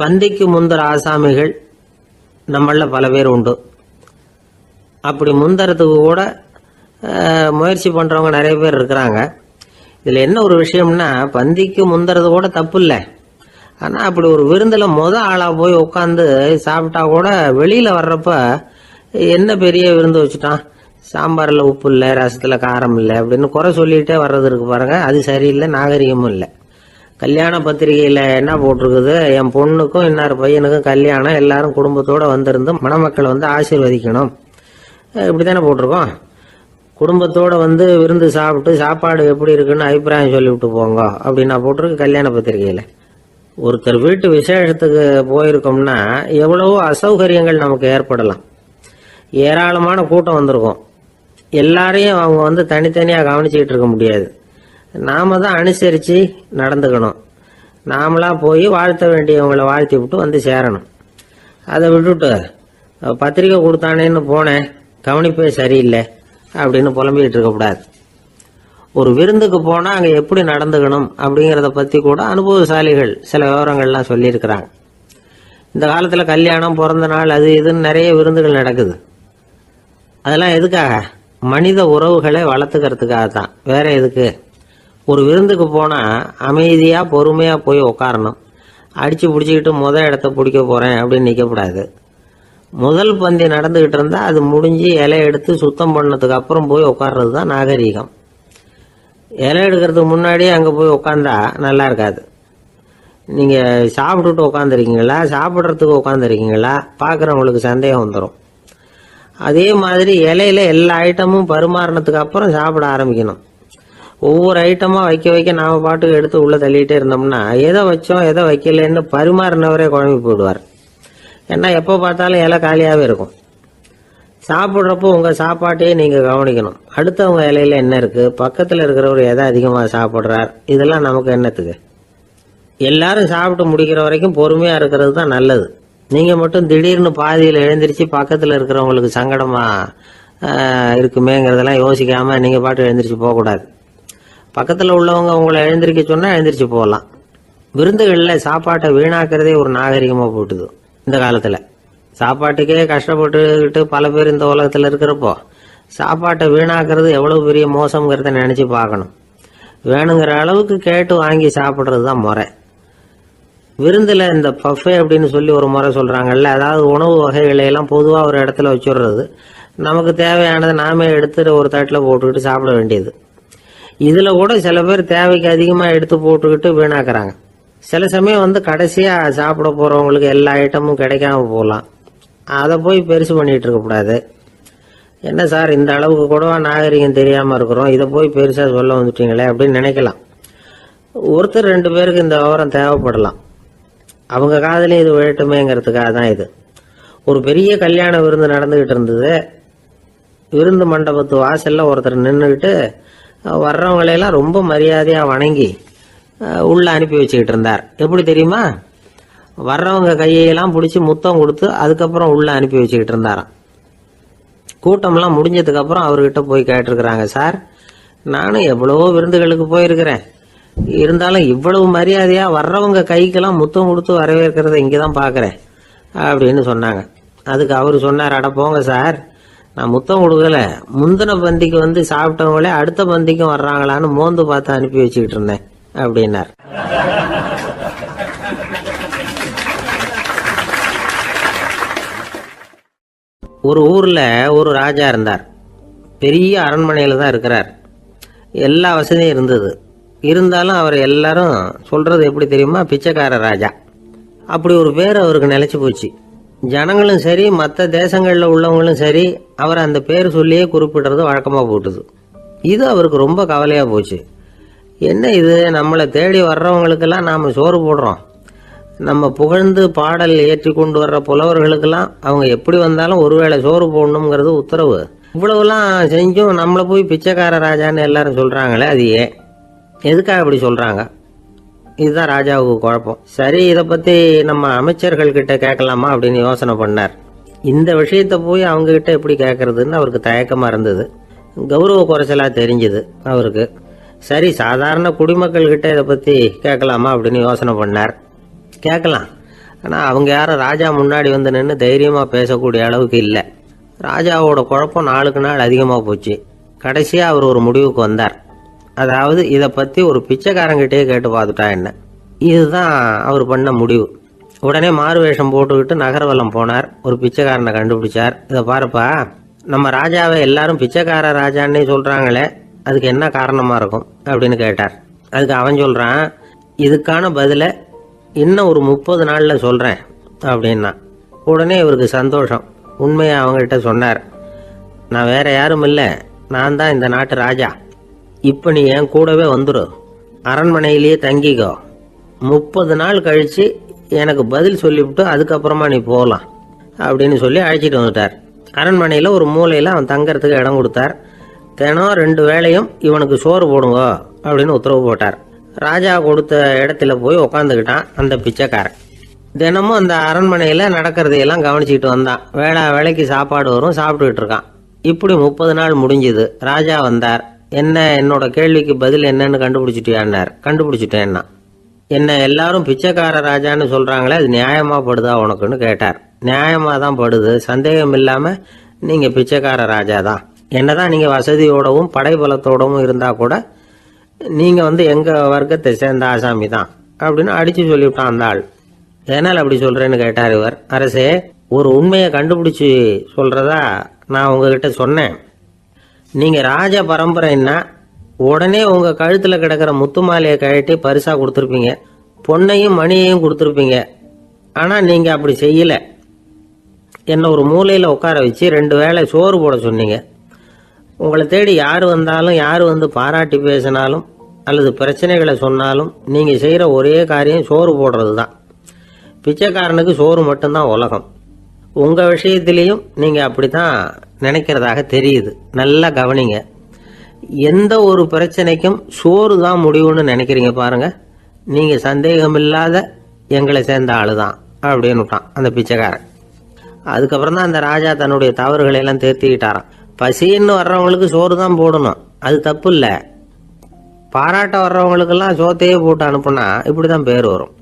பந்திக்கு முந்தர ஆசாமிகள் நம்மள பல பேர் உண்டு. அப்படி முந்தறதுக்கு கூட முயற்சி பண்றவங்க நிறைய பேர் இருக்கிறாங்க. இதுல என்ன ஒரு விஷயம்னா, பந்திக்கு முந்தறது கூட தப்பு இல்லை. ஆனா அப்படி ஒரு விருந்துல ஆளா போய் உட்காந்து சாப்பிட்டா கூட வெளியில வர்றப்ப என்ன பெரிய விருந்து வச்சுட்டான், சாம்பார்ல உப்பு இல்லை, ரசத்துல காரம் இல்லை அப்படின்னு குறை சொல்லிட்டே வர்றது இருக்கு பாருங்க. அது சரியில்லை, நாகரிகமும் இல்லை. கல்யாண பத்திரிகையில என்ன போட்டிருக்குது, என் பொண்ணுக்கும் இன்னார் பையனுக்கும் கல்யாணம், எல்லாரும் குடும்பத்தோட வந்திருந்து மணமக்களை ஆசீர்வதிக்கணும், இப்படித்தானே போட்டிருக்கோம். குடும்பத்தோட விருந்து சாப்பிட்டு சாப்பாடு எப்படி இருக்குன்னு அபிப்பிராயம் சொல்லிவிட்டு போங்க அப்படின்னா போட்டிருக்கு கல்யாண பத்திரிகையில. ஒருத்தர் வீட்டு விசேஷத்துக்கு போயிருக்கோம்னா எவ்வளவோ அசௌகரியங்கள் நமக்கு ஏற்படலாம். ஏராளமான கூட்டம் வந்திருக்கும். எல்லாரையும் அவங்க தனித்தனியாக கவனிச்சுக்கிட்டு இருக்க முடியாது. நாம தான் அனுசரித்து நடந்துக்கணும். நாமளா போய் வாழ்த்த வேண்டியவங்களை வாழ்த்தி விட்டு சேரணும். அதை விட்டுட்டு பத்திரிக்கை கொடுத்தானேன்னு போனேன், கவனிப்பே சரியில்லை அப்படின்னு புலம்பிக்கிட்டு இருக்கக்கூடாது. ஒரு விருந்துக்கு போனால் அங்கே எப்படி நடந்துக்கணும் அப்படிங்கிறத பற்றி கூட அனுபவசாலிகள் சில விவரங்கள்லாம் சொல்லியிருக்கிறாங்க. இந்த காலத்தில் கல்யாணம், பிறந்த நாள், அது இதுன்னு நிறைய விருந்துகள் நடக்குது. அதெல்லாம் எதுக்காக? மனித உறவுகளை வளர்த்துக்கிறதுக்காக தான், வேற எதுக்கு? ஒரு விருந்துக்கு போனால் அமைதியாக பொறுமையாக போய் உட்காரணும். அடித்து பிடிச்சிக்கிட்டு இடத்த பிடிக்க போகிறேன் அப்படின்னு நிற்கக்கூடாது. முதல் பந்தி நடந்துகிட்டு இருந்தால் அது முடிஞ்சு இலை எடுத்து சுத்தம் பண்ணதுக்கு அப்புறம் போய் உட்கார்றது தான் நாகரீகம். இலை எடுக்கிறதுக்கு முன்னாடியே அங்கே போய் உட்காந்தா நல்லா இருக்காது. நீங்கள் சாப்பிட்டுட்டு உட்காந்துருக்கீங்களா, சாப்பிட்றதுக்கு உட்காந்துருக்கீங்களா, பார்க்குறவங்களுக்கு சந்தேகம் வந்துடும். அதே மாதிரி இலையில எல்லா ஐட்டமும் பரிமாறினதுக்கு அப்புறம் சாப்பிட ஆரம்பிக்கணும். ஒவ்வொரு ஐட்டமாக வைக்க வைக்க நாம் பாட்டுக்கு எடுத்து உள்ளே தள்ளிகிட்டே இருந்தோம்னா எதை வச்சோம் எதை வைக்கலன்னு பரிமாறினவரே குழம்பி போயிடுவார். ஏன்னா எப்போ பார்த்தாலும் இலை காலியாகவே இருக்கும். சாப்பிட்றப்போ உங்கள் சாப்பாட்டையே நீங்கள் கவனிக்கணும். அடுத்தவங்க இலையில என்ன இருக்குது, பக்கத்தில் இருக்கிறவர் எதை அதிகமாக சாப்பிட்றார், இதெல்லாம் நமக்கு என்னத்துக்கு? எல்லாரும் சாப்பிட்டு முடிக்கிற வரைக்கும் பொறுமையாக இருக்கிறது தான் நல்லது. நீங்கள் மட்டும் திடீர்னு பாதியில் எழுந்திரிச்சு பக்கத்தில் இருக்கிறவங்களுக்கு சங்கடமாக இருக்குமேங்கிறதெல்லாம் யோசிக்காமல் நீங்கள் பாட்டு எழுந்திரிச்சு போகக்கூடாது. பக்கத்தில் உள்ளவங்க உங்களை எழுந்திரிக்க சொன்னால் எழுந்திரிச்சு போகலாம். விருந்துகளில் சாப்பாட்டை வீணாக்கிறதே ஒரு நாகரிகமாக போட்டுது. இந்த காலத்தில் சாப்பாட்டுக்கே கஷ்டப்பட்டுக்கிட்டு பல பேர் இந்த உலகத்தில் இருக்கிறப்போ சாப்பாட்டை வீணாக்கிறது எவ்வளோ பெரிய மோசங்கிறத நினச்சி பார்க்கணும். வேணுங்கிற அளவுக்கு கேட்டு வாங்கி சாப்பிட்றது தான் முறை. விருந்தில் இந்த பஃபே அப்படின்னு சொல்லி ஒரு முறை சொல்கிறாங்கல்ல, அதாவது உணவு வகைகளையெல்லாம் பொதுவாக ஒரு இடத்துல வச்சுடுறது, நமக்கு தேவையானதை நாமே எடுத்துட்டு ஒரு தட்டில் போட்டுக்கிட்டு சாப்பிட வேண்டியது. இதில் கூட சில பேர் தேவைக்கு அதிகமாக எடுத்து போட்டுக்கிட்டு வீணாக்குறாங்க. சில சமயம் கடைசியாக சாப்பிட போகிறவங்களுக்கு எல்லா ஐட்டமும் கிடைக்காம போகலாம். அதை போய் பெருசு பண்ணிகிட்டு இருக்கக்கூடாது. என்ன சார், இந்த அளவுக்கு கூடவா நாகரிகம் தெரியாமல் இருக்கிறோம், இதை போய் பெருசாக சொல்ல வந்துட்டீங்களே அப்படின்னு நினைக்கலாம். ஒருத்தர் 2 பேருக்கு இந்த விவரம் தேவைப்படலாம். அவங்க காதலையும் இது விழட்டுமேங்கிறதுக்காக தான் இது. ஒரு பெரிய கல்யாண விருந்து நடந்துகிட்டு இருந்தது. விருந்து மண்டபத்து வாசல்ல ஒருத்தர் நின்றுக்கிட்டு வர்றவங்களையெல்லாம் ரொம்ப மரியாதையாக வணங்கி உள்ள அனுப்பி வச்சுக்கிட்டு இருந்தார். எப்படி தெரியுமா? வர்றவங்க கையெல்லாம் பிடிச்சி முத்தம் கொடுத்து அதுக்கப்புறம் உள்ள அனுப்பி வச்சுக்கிட்டு இருந்தாராம். கூட்டம்லாம் முடிஞ்சதுக்கு அப்புறம் அவர்கிட்ட போய் கேட்டிருக்கிறாங்க, சார் நானும் எவ்வளவோ விருந்துகளுக்கு போயிருக்கிறேன், இருந்தாலும் இவ்வளவு மரியாதையா வர்றவங்க கைக்கெல்லாம் முத்தம் கொடுத்து வரவேற்கிறத இங்கதான் பாக்குறேன் அப்படின்னு சொன்னாங்க. அதுக்கு அவரு சொன்னார், அட போங்க சார், நான் முத்தம் கொடுக்கல, முந்தின பந்திக்கு சாப்பிட்டவங்களே அடுத்த பந்திக்கும் வர்றாங்களான்னு மோந்து பார்த்து அனுப்பி வச்சுக்கிட்டு இருந்தேன் அப்படின்னார். ஒரு ஊர்ல ஒரு ராஜா இருந்தார். பெரிய அரண்மனையில தான் இருக்கிறார். எல்லா வசதியும் இருந்தது. இருந்தாலும் அவர் எல்லாரும் சொல்றது எப்படி தெரியுமா, பிச்சைக்கார ராஜா. அப்படி ஒரு பேர் அவருக்கு நிலைச்சு போச்சு. ஜனங்களும் சரி மற்ற தேசங்களில் உள்ளவங்களும் சரி அவர் அந்த பேர் சொல்லியே குறிப்பிடுறது வழக்கமாக போட்டுது. இது அவருக்கு ரொம்ப கவலையாக போச்சு. என்ன இது, நம்மளை தேடி வர்றவங்களுக்கெல்லாம் நாம் சோறு போடுறோம், நம்ம புகழ்ந்து பாடல் ஏற்றி கொண்டு வர்ற புலவர்களுக்கெல்லாம் அவங்க எப்படி வந்தாலும் ஒருவேளை சோறு போடணுங்கிறது உத்தரவு. இவ்வளவுலாம் செஞ்சும் நம்மளை போய் பிச்சைக்கார ராஜான்னு எல்லாரும் சொல்றாங்களே, அது ஏன், எதுக்காக அப்படி சொல்றாங்க? இதுதான் ராஜாவுக்கு குழப்பம். சரி, இதை பத்தி நம்ம அமைச்சர்கள் கிட்ட கேட்கலாமா அப்படின்னு யோசனை பண்ணார். இந்த விஷயத்த போய் அவங்க கிட்ட எப்படி கேட்கறதுன்னு அவருக்கு தயக்கமா இருந்தது. கௌரவ குறைச்சலா தெரிஞ்சது அவருக்கு. சரி, சாதாரண குடிமக்கள் கிட்ட இதை பத்தி கேட்கலாமா அப்படின்னு யோசனை பண்ணார். கேட்கலாம், ஆனால் அவங்க யாரும் ராஜா முன்னாடி வந்து நின்று தைரியமாக பேசக்கூடிய அளவுக்கு இல்லை. ராஜாவோட குழப்பம் நாளுக்கு நாள் அதிகமாக போச்சு. கடைசியாக அவர் ஒரு முடிவுக்கு வந்தார். அதாவது இதை பற்றி ஒரு பிச்சைக்காரங்கிட்டே கேட்டு பார்த்துட்டா என்ன. இதுதான் அவர் பண்ண முடிவு. உடனே மாறு வேஷம் போட்டுக்கிட்டு நகர்வலம் போனார். ஒரு பிச்சைக்காரனை கண்டுபிடிச்சார். இதை பாருப்பா, நம்ம ராஜாவை எல்லாரும் பிச்சைக்கார ராஜான்னே சொல்கிறாங்களே, அதுக்கு என்ன காரணமாக இருக்கும் அப்படின்னு கேட்டார். அதுக்கு அவன் சொல்கிறான், இதுக்கான பதிலை இன்னும் ஒரு 30 நாளில் சொல்கிறேன் அப்படின்னா. உடனே இவருக்கு சந்தோஷம். உண்மையை அவங்ககிட்ட சொன்னார். நான் வேற யாரும் இல்லை, நான் தான் இந்த நாட்டு ராஜா. இப்போ நீ என் கூடவே வந்துடு, அரண்மனையிலேயே தங்கிக்கோ. 30 நாள் கழித்து எனக்கு பதில் சொல்லிவிட்டு அதுக்கப்புறமா நீ போகலாம் அப்படின்னு சொல்லி அழைச்சிட்டு வந்துட்டார். அரண்மனையில் ஒரு மூலையில் அவன் தங்கறதுக்கு இடம் கொடுத்தார். தினம் 2 வேளையும் இவனுக்கு சோறு போடுங்க அப்படின்னு உத்தரவு போட்டார். ராஜா கொடுத்த இடத்துல போய் உக்காந்துக்கிட்டான் அந்த பிச்சைக்காரன். தினமும் அந்த அரண்மனையில் நடக்கிறதையெல்லாம் கவனிச்சுக்கிட்டு வந்தான். வேளைக்கு சாப்பாடு வரும், சாப்பிட்டுக்கிட்டு இருக்கான். இப்படி 30 நாள் முடிஞ்சுது. ராஜா வந்தார். என்ன, என்னோட கேள்விக்கு பதில் என்னன்னு கண்டுபிடிச்சிட்டியான்னார். கண்டுபிடிச்சிட்டேன்னா. என்ன எல்லாரும் பிச்சைக்கார ராஜான்னு சொல்கிறாங்களே, அது நியாயமாக படுதா உனக்குன்னு கேட்டார். நியாயமாக தான் படுது, சந்தேகம் இல்லாமல் நீங்கள் பிச்சைக்கார ராஜா தான். என்னதான் நீங்கள் வசதியோடவும் படைபலத்தோடவும் இருந்தால் கூட நீங்கள் எங்கள் வர்க்கத்தை சேர்ந்த ஆசாமி தான் அப்படின்னு அடித்து சொல்லிவிட்டான் அந்த ஆள். எதனால் அப்படி சொல்கிறேன்னு கேட்டார் இவர். அரசே, ஒரு உண்மையை கண்டுபிடிச்சி சொல்கிறதா நான் உங்ககிட்ட சொன்னேன். நீங்கள் ராஜ பரம்பரைன்னா உடனே உங்கள் கழுத்தில் கிடக்கிற முத்து மாலையை கழட்டி பரிசாக கொடுத்துருப்பீங்க, பொண்ணையும் மணியையும் கொடுத்துருப்பீங்க. ஆனால் நீங்கள் அப்படி செய்யலை. என்னை ஒரு மூலையில் உட்கார வச்சு 2 வேளை சோறு போட சொன்னீங்க. உங்களை தேடி யார் வந்தாலும், யார் வந்து பாராட்டி பேசினாலும் அல்லது பிரச்சனைகளை சொன்னாலும் நீங்கள் செய்கிற ஒரே காரியம் சோறு போடுறது தான். பிச்சைக்காரனுக்கு சோறு மட்டும்தான் உலகம். உங்கள் விஷயத்திலையும் நீங்கள் அப்படி தான் நினைக்கிறதாக தெரியுது. நல்லா கவனிங்க. எந்த ஒரு பிரச்சனைக்கும் சோறு தான் முடிவுன்னு நினைக்கிறீங்க பாருங்க. நீங்கள் சந்தேகமில்லாத எங்களை சேர்ந்த ஆளு தான் அப்படின்னு விட்டான் அந்த பிச்சைக்காரன். அதுக்கப்புறம் தான் அந்த ராஜா தன்னுடைய தவறுகளை எல்லாம் தேர்த்திக்கிட்டாராம். பசின்னு வர்றவங்களுக்கு சோறு தான் போடணும், அது தப்பு இல்லை. பாராட்ட வர்றவங்களுக்கெல்லாம் சோத்தையே போட்டு அனுப்புனா இப்படி தான் பேர் வரும்.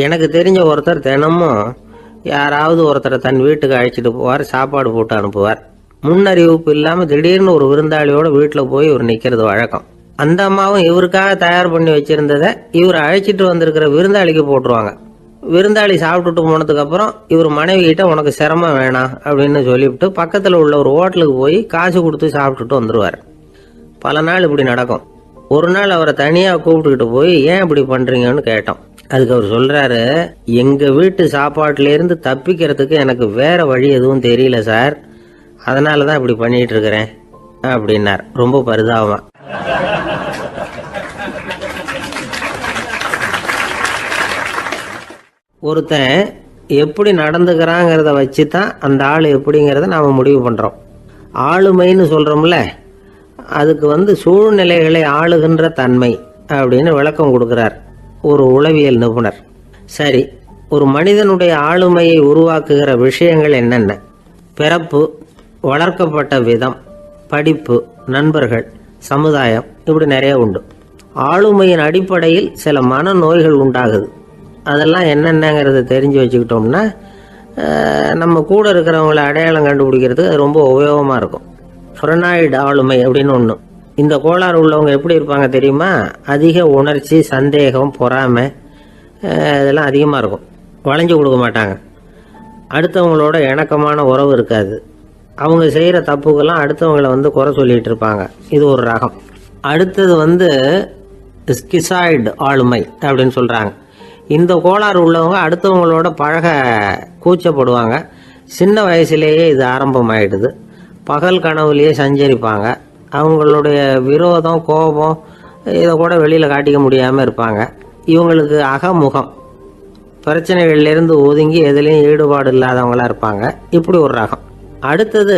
எனக்கு தெரிஞ்ச ஒருத்தர் தினமும் யாராவது ஒருத்தரை தன் வீட்டுக்கு அழைச்சிட்டு போவார், சாப்பாடு போட்டு அனுப்புவார். முன்னறிவிப்பு இல்லாமல் திடீர்னு ஒரு விருந்தாளியோட வீட்டில் போய் இவர் நிற்கிறது வழக்கம். அந்த அம்மாவும் இவருக்காக தயார் பண்ணி வச்சிருந்ததை இவர் அழைச்சிட்டு வந்திருக்கிற விருந்தாளிக்கு போட்டுருவாங்க. விருந்தாளி சாப்பிட்டுட்டு போனதுக்கப்புறம் இவர் மனைவி கிட்ட உனக்கு சிரமம் வேணாம் அப்படின்னு சொல்லிவிட்டு பக்கத்தில் உள்ள ஒரு ஹோட்டலுக்கு போய் காசு கொடுத்து சாப்பிட்டுட்டு வந்துடுவார். பல நாள் இப்படி நடக்கும். ஒரு நாள் அவரை தனியாக கூப்பிட்டுக்கிட்டு போய் ஏன் இப்படி பண்ணுறீங்கன்னு கேட்டோம். அதுக்கு அவர் சொல்கிறாரு, எங்கள் வீட்டு சாப்பாட்டிலேருந்து தப்பிக்கிறதுக்கு எனக்கு வேற வழி எதுவும் தெரியல சார், அதனால தான் இப்படி பண்ணிட்டு இருக்கிறேன் அப்படின்னார் ரொம்ப பரிதாபமா. ஒருத்தன் எப்படி நடந்துக்கிறாங்கிறத வச்சு தான் அந்த ஆள் எப்படிங்கிறத நாம் முடிவு பண்ணுறோம். ஆளுமைன்னு சொல்கிறோம்ல, அதுக்கு சூழ்நிலைகளை ஆளுகின்ற தன்மை அப்படின்னு விளக்கம் கொடுக்குறார் ஒரு உளவியல் நிபுணர். சரி, ஒரு மனிதனுடைய ஆளுமையை உருவாக்குகிற விஷயங்கள் என்னென்ன? பிறப்பு, வளர்க்கப்பட்ட விதம், படிப்பு, நண்பர்கள், சமுதாயம், இப்படி நிறைய உண்டு. ஆளுமையின் அடிப்படையில் சில மனநோய்கள் உண்டாகுது. அதெல்லாம் என்னென்னங்கிறத தெரிஞ்சு வச்சுக்கிட்டோம்னா நம்ம கூட இருக்கிறவங்கள அடையாளம் கண்டுபிடிக்கிறதுக்கு அது ரொம்ப உபயோகமாக இருக்கும். ஃப்ரெனாய்டு ஆளுமை அப்படின்னு ஒன்று. இந்த கோளாறு உள்ளவங்க எப்படி இருப்பாங்க தெரியுமா? அதிக உணர்ச்சி, சந்தேகம், பொறாமை இதெல்லாம் அதிகமாக இருக்கும். வளைஞ்சு கொடுக்க மாட்டாங்க. அடுத்தவங்களோட இணக்கமான உறவு இருக்காது. அவங்க செய்கிற தப்புக்கெல்லாம் அடுத்தவங்களை குறை சொல்லிகிட்டு இருப்பாங்க. இது ஒரு ரகம். அடுத்தது ஸ்கிசாய்டு ஆளுமை அப்படின்னு சொல்கிறாங்க. இந்த கோளாறு உள்ளவங்க அடுத்தவங்களோட பழக கூச்சப்படுவாங்க. சின்ன வயசுலேயே இது ஆரம்பமாயிடுது. பகல் கனவுலேயே சஞ்சரிப்பாங்க. அவங்களுடைய விரோதம், கோபம் இதை கூட வெளியில் காட்டிக்க முடியாமல் இருப்பாங்க. இவங்களுக்கு அகமுகம், பிரச்சனைகள்லேருந்து ஒதுங்கி எதுலேயும் ஈடுபாடு இல்லாதவங்களாக இருப்பாங்க. இப்படி ஒரு ரகம். அடுத்தது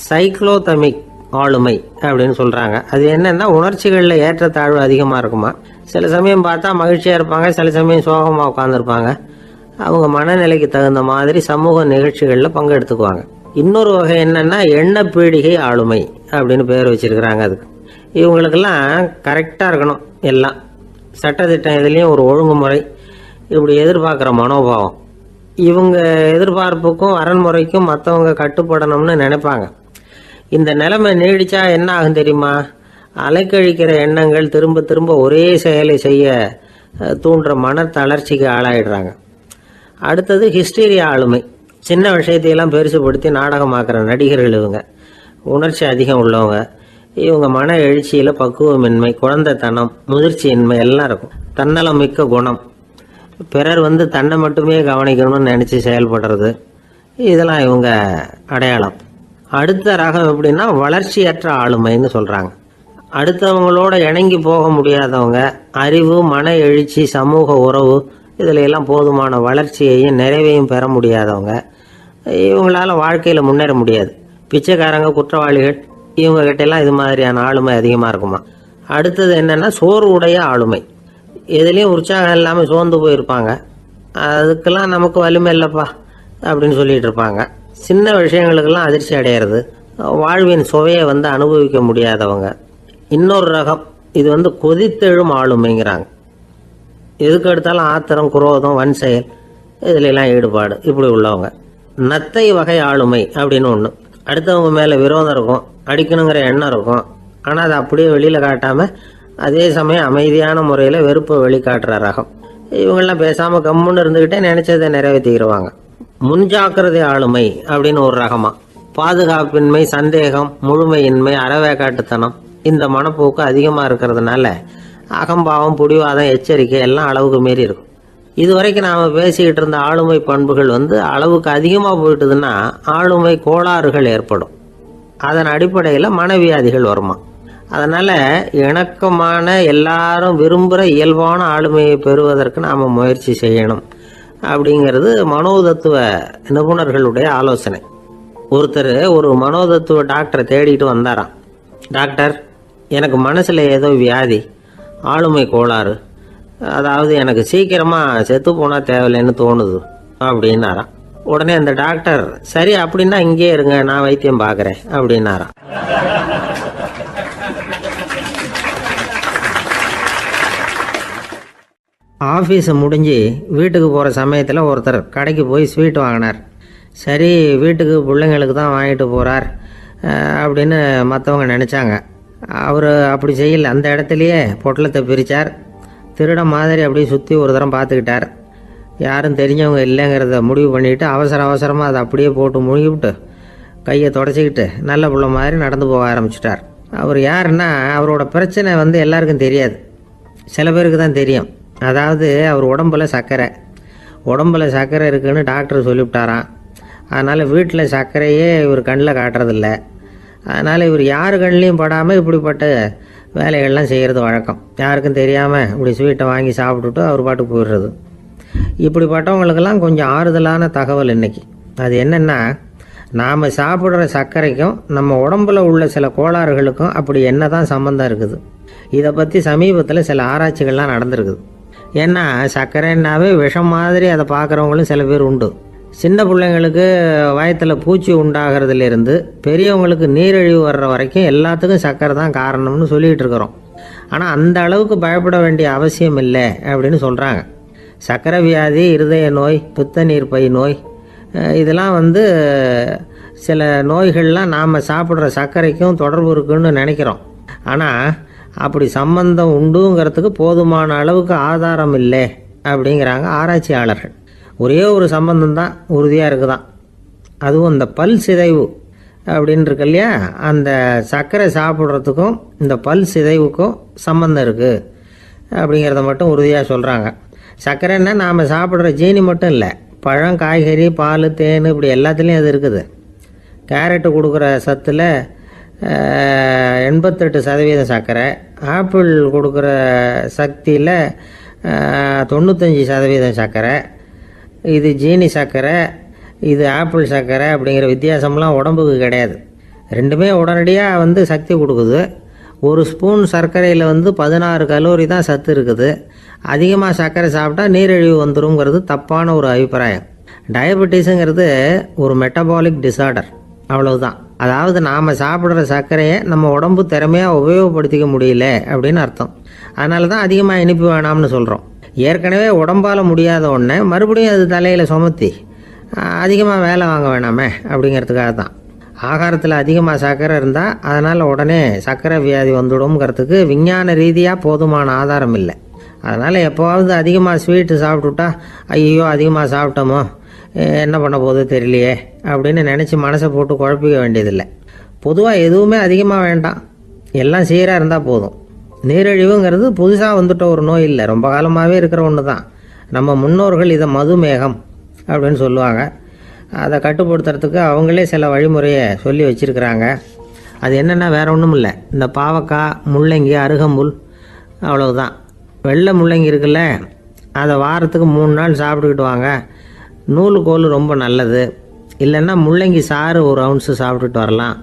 சைக்ளோதமிக் ஆளுமை அப்படின்னு சொல்கிறாங்க. அது என்னென்னா உணர்ச்சிகளில் ஏற்றத்தாழ்வு அதிகமாக இருக்குமா. சில சமயம் பார்த்தா மகிழ்ச்சியாக இருப்பாங்க, சில சமயம் சோகமாக உட்காந்துருப்பாங்க. அவங்க மனநிலைக்கு தகுந்த மாதிரி சமூக நிகழ்ச்சிகளில் பங்கெடுத்துக்குவாங்க. இன்னொரு வகை என்னென்னா எண்ணப்பீடிகை ஆளுமை அப்படின்னு பேர் வச்சிருக்கிறாங்க. அதுக்கு இவங்களுக்கெல்லாம் கரெக்டாக இருக்கணும், எல்லாம் சட்டத்திட்டம், இதுலேயும் ஒரு ஒழுங்குமுறை, இப்படி எதிர்பார்க்குற மனோபாவம். இவங்க எதிர்பார்ப்புக்கும் அரண்முறைக்கும் மற்றவங்க கட்டுப்படணும்னு நினைப்பாங்க. இந்த நிலைமை நீடிச்சா என்ன ஆகும் தெரியுமா? அலைக்கழிக்கிற எண்ணங்கள் திரும்ப திரும்ப ஒரே செயலை செய்ய தூண்டுற மன தளர்ச்சிக்கு ஆளாயிடுறாங்க. அடுத்தது ஹிஸ்டீரியா ஆளுமை. சின்ன விஷயத்தையெல்லாம் பெருசுபடுத்தி நாடகமாக்குற நடிகர்கள் இவங்க. உணர்ச்சி அதிகம் உள்ளவங்க. இவங்க மன எழுச்சியில் பக்குவமின்மை, குழந்தைத்தனம், முதிர்ச்சியின்மை எல்லாம் இருக்கும். தன்னலம் மிக்க குணம். பிறர் தன்னை மட்டுமே கவனிக்கணும்னு நினச்சி செயல்படுறது, இதெல்லாம் இவங்க அடையாளம். அடுத்த ரகம் எப்படின்னா வளர்ச்சியற்ற ஆளுமைன்னு சொல்கிறாங்க. அடுத்தவங்களோட இணங்கி போக முடியாதவங்க, அறிவு, மன எழுச்சி, சமூக உறவு இதில் எல்லாம் போதுமான வளர்ச்சியையும் நிறைவையும் பெற முடியாதவங்க. இவங்களால வாழ்க்கையில் முன்னேற முடியாது. பிச்சைக்காரங்க, குற்றவாளிகள் இவங்ககிட்டெல்லாம் இது மாதிரியான ஆளுமை அதிகமாக இருக்குமா. அடுத்தது என்னென்னா சோர்வுடைய ஆளுமை. எதுலேயும் உற்சாகம் இல்லாமல் சோர்ந்து போயிருப்பாங்க. அதுக்கெல்லாம் நமக்கு வலிமை இல்லைப்பா அப்படின்னு சொல்லிட்டு இருப்பாங்க. சின்ன விஷயங்களுக்கெல்லாம் அதிர்ச்சி அடையிறது, வாழ்வின் சுவையை அனுபவிக்க முடியாதவங்க. இன்னொரு ரகம் இது கொதித்தெழும் ஆளுமைங்கிறாங்க. எதுக்கு எடுத்தாலும் ஆத்திரம், குரோதம், வன் செயல் இதுலெல்லாம் ஈடுபாடு இப்படி உள்ளவங்க. நத்தை வகை ஆளுமை அப்படின்னு ஒன்று. அடுத்தவங்க மேலே விரோதம் இருக்கும், அடிக்கணுங்கிற எண்ணம் இருக்கும். ஆனால் அதை அப்படியே வெளியில் காட்டாமல் அதே சமயம் அமைதியான முறையில் வெறுப்பை வெளிக்காட்டுற ரகம். இவங்கெல்லாம் பேசாமல் கம்முன்னு இருந்துக்கிட்டே நினைச்சதை நிறைவேற்றிக்கிடுவாங்க. முன்ஜாக்கிரதை ஆளுமை அப்படின்னு ஒரு ரகமா. பாதுகாப்பின்மை, சந்தேகம், முழுமையின்மை, அறவேக்காட்டுத்தனம் இந்த மனப்போக்கு அதிகமாக இருக்கிறதுனால அகம்பாவம், புடிவாதம், எச்சரிக்கை எல்லாம் அளவுக்கு மீறி இருக்கும். இதுவரைக்கும் நாம் பேசிக்கிட்டு இருந்த ஆளுமை பண்புகள் அளவுக்கு அதிகமாக போயிட்டுதுன்னா ஆளுமை கோளாறுகள் ஏற்படும். அதன் அடிப்படையில் மனவியாதிகள் வருமா. அதனால் இணக்கமான, எல்லாரும் விரும்புகிற இயல்பான ஆளுமையை பெறுவதற்கு நாம் முயற்சி செய்யணும் அப்படிங்கிறது மனோதத்துவ நிபுணர்களுடைய ஆலோசனை. ஒருத்தர் ஒரு மனோதத்துவ டாக்டரை தேடிட்டு வந்தாராம். டாக்டர், எனக்கு மனசில் ஏதோ வியாதி, ஆளுமை கோளாறு, அதாவது எனக்கு சீக்கிரமாக செத்து போனால் தேவையில்லைன்னு தோணுது அப்படின்னாராம். உடனே அந்த டாக்டர், சரி அப்படின்னா இங்கே இருங்க, நான் வைத்தியம் பார்க்குறேன் அப்படின்னாராம். ஆஃபீஸை முடிஞ்சு வீட்டுக்கு போகிற சமயத்தில் ஒருத்தர் கடைக்கு போய் ஸ்வீட் வாங்கினார். சரி, வீட்டுக்கு பிள்ளைங்களுக்கு தான் வாங்கிட்டு போகிறார் அப்படின்னு மற்றவங்க நினச்சாங்க. அவர் அப்படி செய்யல. அந்த இடத்துலையே பொட்டலத்தை பிரித்தார். திருட மாதிரி அப்படியே சுற்றி ஒரு தரம் பார்த்துக்கிட்டார். யாரும் தெரிஞ்சவங்க இல்லைங்கிறத முடிவு பண்ணிவிட்டு அவசரமாக அதை அப்படியே போட்டு முழுகிவிட்டு கையை தொடச்சிக்கிட்டு நல்ல பிள்ளை மாதிரி நடந்து போக ஆரம்பிச்சிட்டார். அவர் யாருன்னா, அவரோட பிரச்சனை எல்லாருக்கும் தெரியாது, சில பேருக்கு தான் தெரியும். அதாவது அவர் உடம்பில் சர்க்கரை இருக்குதுன்னு டாக்டர் சொல்லிவிட்டாராம். அதனால் வீட்டில் சர்க்கரையே இவர் கண்ணில் காட்டுறதில்ல. அதனால் இவர் யார் கண்ணிலையும் படாமல் இப்படிப்பட்ட வேலைகள்லாம் செய்கிறது வழக்கம். யாருக்கும் தெரியாமல் இப்படி ஸ்வீட்டை வாங்கி சாப்பிட்டுட்டு அவர் பாட்டுக்கு போயிடுறது. இப்படிப்பட்டவங்களுக்கெல்லாம் கொஞ்சம் ஆறுதலான தகவல் இன்றைக்கி. அது என்னென்னா, நாம் சாப்பிட்ற சர்க்கரைக்கும் நம்ம உடம்பில் உள்ள சில கோளாறுகளுக்கும் அப்படி என்ன தான் சம்மந்தம் இருக்குது. இதை பற்றி சமீபத்தில் சில ஆராய்ச்சிகள்லாம் நடந்திருக்குது. ஏன்னா சர்க்கரைன்னாவே விஷம் மாதிரி அதை பார்க்குறவங்களும் சில பேர் உண்டு. சின்ன பிள்ளைங்களுக்கு வயத்தில் பூச்சி உண்டாகிறதுலேருந்து பெரியவங்களுக்கு நீரிழிவு வர்ற வரைக்கும் எல்லாத்துக்கும் சர்க்கரை தான் காரணம்னு சொல்லிகிட்டு இருக்கிறோம். ஆனால் அந்த அளவுக்கு பயப்பட வேண்டிய அவசியம் இல்லை அப்படின்னு சொல்கிறாங்க. சர்க்கரை வியாதி, இருதய நோய், பித்த நீர் பை நோய் இதெல்லாம் சில நோய்கள்லாம் நாம் சாப்பிட்ற சர்க்கரைக்கும் தொடர்பு இருக்குன்னு நினைக்கிறோம். ஆனால் அப்படி சம்பந்தம் உண்டுங்கிறதுக்கு போதுமான அளவுக்கு ஆதாரம் இல்லை அப்படிங்கிறாங்க ஆராய்ச்சியாளர்கள். ஒரே ஒரு சம்பந்தம் தான் உறுதியாக இருக்குதான். அதுவும் இந்த பல் சிதைவு அப்படின்னு இருக்கு இல்லையா, அந்த சர்க்கரை சாப்பிட்றதுக்கும் இந்த பல் சிதைவுக்கும் சம்பந்தம் இருக்குது அப்படிங்கிறத மட்டும் உறுதியாக சொல்கிறாங்க. சர்க்கரைன்னா நாம் சாப்பிட்ற ஜீனி மட்டும் இல்லை, பழம், காய்கறி, பால், தேன் இப்படி எல்லாத்துலேயும் அது இருக்குது. கேரட்டு கொடுக்குற சத்தில் 88% சர்க்கரை, ஆப்பிள் கொடுக்குற சக்தியில் 95% சர்க்கரை. இது ஜீனி சர்க்கரை, இது ஆப்பிள் சர்க்கரை அப்படிங்கிற வித்தியாசம்லாம் உடம்புக்கு கிடையாது. ரெண்டுமே உடனடியாக சக்தி கொடுக்குது. ஒரு ஸ்பூன் சர்க்கரையில் 16 கலோரி தான் சத்து இருக்குது. அதிகமாக சர்க்கரை சாப்பிட்டா நீரிழிவு வந்துருங்கிறது தப்பான ஒரு அபிப்பிராயம். டயபெட்டிஸுங்கிறது ஒரு மெட்டபாலிக் டிசார்டர், அவ்வளவுதான். அதாவது நாம் சாப்பிட்ற சர்க்கரையை நம்ம உடம்பு திறமையாக உபயோகப்படுத்திக்க முடியல அப்படின்னு அர்த்தம். அதனால தான் அதிகமாக இனிப்பு வேணாம்னு சொல்கிறோம். ஏற்கனவே உடம்பால் முடியாத ஒன்றை மறுபடியும் அது தலையில் சுமத்தி அதிகமாக வேலை வாங்க வேணாமே அப்படிங்கிறதுக்காக தான். ஆகாரத்தில் அதிகமாக சர்க்கரை இருந்தால் அதனால் உடனே சர்க்கரை வியாதி வந்துடும்ங்கிறதுக்கு விஞ்ஞான ரீதியாக போதுமான ஆதாரம் இல்லை. அதனால் எப்போவாவது அதிகமாக ஸ்வீட்டு சாப்பிட்டுட்டா ஐயோ அதிகமாக சாப்பிட்டோமோ என்ன பண்ண போகுது தெரியலையே அப்படின்னு நினச்சி மனசை போட்டு குழப்பிக்க வேண்டியதில்லை. பொதுவாக எதுவுமே அதிகமாக வேண்டாம், எல்லாம் சீராக இருந்தால் போதும். நீரிழிவுங்கிறது புதுசாக வந்துட்ட ஒரு நோய் இல்லை, ரொம்ப காலமாகவே இருக்கிற ஒன்று தான். நம்ம முன்னோர்கள் இதை மதுமேகம் அப்படின்னு சொல்லுவாங்க. அதை கட்டுப்படுத்துறதுக்கு அவங்களே சில வழிமுறையை சொல்லி வச்சுருக்கிறாங்க. அது என்னென்னா வேறு ஒன்றும் இல்லை, இந்த பாவக்காய், முள்ளங்கி, அருகம்புல், அவ்வளவுதான். வெள்ளை முள்ளங்கி இருக்குல்ல, அதை வாரத்துக்கு 3 நாள் சாப்பிட்டுக்கிட்டு வாங்க. நூலுக்கோல் ரொம்ப நல்லது. இல்லைன்னா முள்ளங்கி சாறு 1 ounce சாப்பிட்டுட்டு வரலாம்.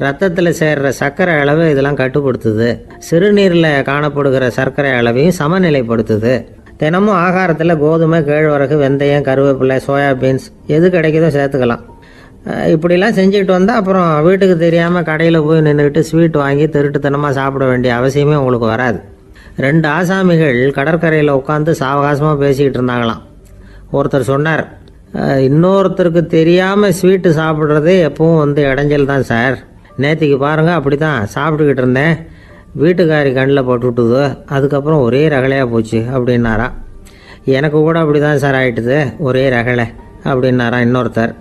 ரத்தத்தில் சேர்கிற சர்க்கரை அளவை இதெல்லாம் கட்டுப்படுத்துது. சிறுநீரில் காணப்படுகிற சர்க்கரை அளவையும் சமநிலைப்படுத்துது. தினமும் ஆகாரத்தில் கோதுமை, கேழ்வரகு, வெந்தயம், கருவேப்பிலை, சோயாபீன்ஸ் எது கிடைக்குதோ சேர்த்துக்கலாம். இப்படிலாம் செஞ்சுக்கிட்டு வந்தால் அப்புறம் வீட்டுக்கு தெரியாமல் கடையில் போய் நின்றுக்கிட்டு ஸ்வீட் வாங்கி திருட்டுத்தனமாக சாப்பிட வேண்டிய அவசியமே உங்களுக்கு வராது. 2 ஆசாமிகள் கடற்கரையில் உட்காந்து சாவகாசமாக பேசிக்கிட்டு இருந்தாங்களாம். ஒருத்தர் சொன்னார், இன்னொருத்தருக்கு தெரியாமல் ஸ்வீட்டு சாப்பிட்றதே எப்பவும் இடைஞ்சல் தான் சார். நேற்றுக்கு பாருங்கள் அப்படி தான் சாப்பிட்டுக்கிட்டு இருந்தேன், வீட்டுக்காரி கண்ணில் போட்டுவிட்டுது, அதுக்கப்புறம் ஒரே ரகலையாக போச்சு அப்படின்னாரா. எனக்கு கூட அப்படி தான் சார் ஆகிட்டுது, ஒரே ரகலை அப்படின்னாரா இன்னொருத்தர்.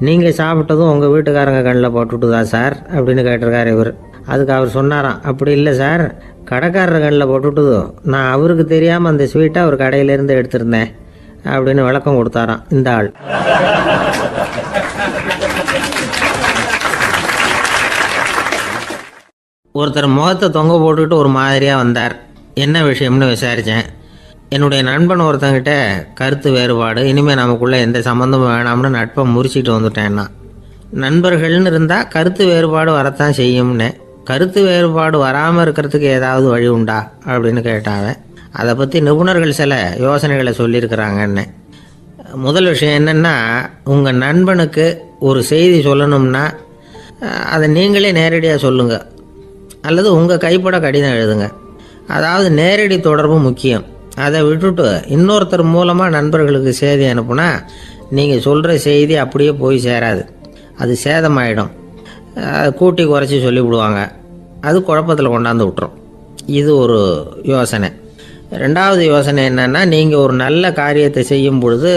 நீங்கள் சாப்பிட்டதும் உங்கள் வீட்டுக்காரங்க கண்ணில் போட்டுவிட்டுதா சார் அப்படின்னு கேட்டிருக்காரு இவர். அதுக்கு அவர் சொன்னாராம், அப்படி இல்லை சார், கடைக்காரர் கண்ணில் போட்டுவிட்டுதோ, நான் அவருக்கு தெரியாமல் அந்த ஸ்வீட்டை அவர் கடையிலேருந்து எடுத்திருந்தேன் அப்படின்னு விளக்கம் கொடுத்தாராம் இந்த ஆள். ஒருத்தர் முகத்தை தொங்க போட்டுக்கிட்டு ஒரு மாதிரியாக வந்தார். என்ன விஷயம்னு விசாரித்தேன். என்னுடைய நண்பன் ஒருத்தங்கிட்ட கருத்து வேறுபாடு, இனிமேல் நமக்குள்ளே எந்த சம்மந்தமும் வேணாம்னு நட்பை முறிச்சிட்டு வந்துட்டேன்னா. நண்பர்கள்னு இருந்தால் கருத்து வேறுபாடு வரத்தான் செய்யும்னு. கருத்து வேறுபாடு வராமல் இருக்கிறதுக்கு ஏதாவது வழி உண்டா அப்படின்னு கேட்டாங்க. அதை பற்றி நிபுணர்கள் சில யோசனைகளை சொல்லியிருக்கிறாங்கன்னு. முதல் விஷயம் என்னென்னா, உங்கள் நண்பனுக்கு ஒரு செய்தி சொல்லணும்னா அதை நீங்களே நேரடியாக சொல்லுங்கள், அல்லது உங்கள் கைப்பட கடிதம் எழுதுங்க. அதாவது நேரடி தொடர்பு முக்கியம். அதை விட்டுட்டு இன்னொருத்தர் மூலமாக நண்பர்களுக்கு செய்தி அனுப்புனா நீங்கள் சொல்கிற செய்தி அப்படியே போய் சேராது, அது சேதமாயிடும். கூட்டி குறைச்சி சொல்லிவிடுவாங்க, அது குழப்பத்தில் கொண்டாந்து விட்டுரும். இது ஒரு யோசனை. 2வது யோசனை என்னென்னா, நீங்கள் ஒரு நல்ல காரியத்தை செய்யும் பொழுது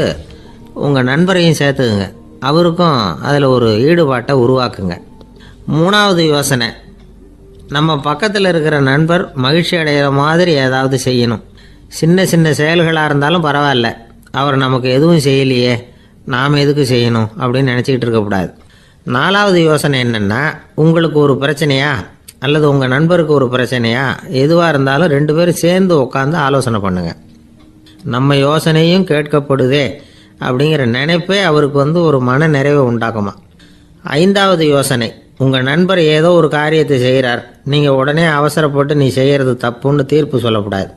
உங்கள் நண்பரையும் சேர்த்துக்குங்க, அவருக்கும் அதில் ஒரு ஈடுபாட்டை உருவாக்குங்க. 3வது யோசனை, நம்ம பக்கத்தில் இருக்கிற நண்பர் மகிழ்ச்சி அடைகிற மாதிரி ஏதாவது செய்யணும். சின்ன சின்ன செயல்களாக இருந்தாலும் பரவாயில்ல, அவர் நமக்கு எதுவும் செய்யலையே, நாம் எதுக்கு செய்யணும் அப்படின்னு நினச்சிக்கிட்டு இருக்கக்கூடாது. 4வது யோசனை என்னென்னா, உங்களுக்கு ஒரு பிரச்சனையா அல்லது உங்கள் நண்பருக்கு ஒரு பிரச்சனையா, எதுவாக இருந்தாலும் 2 பேரும் சேர்ந்து உட்காந்து ஆலோசனை பண்ணுங்கள். நம்ம யோசனையும் கேட்கப்படுதே அப்படிங்கிற நினைப்பே அவருக்கு ஒரு மன நிறைவை உண்டாக்குமா. 5வது யோசனை, உங்கள் நண்பர் ஏதோ ஒரு காரியத்தை செய்கிறார், நீங்கள் உடனே அவசரப்பட்டு நீ செய்கிறது தப்புன்னு தீர்ப்பு சொல்லக்கூடாது.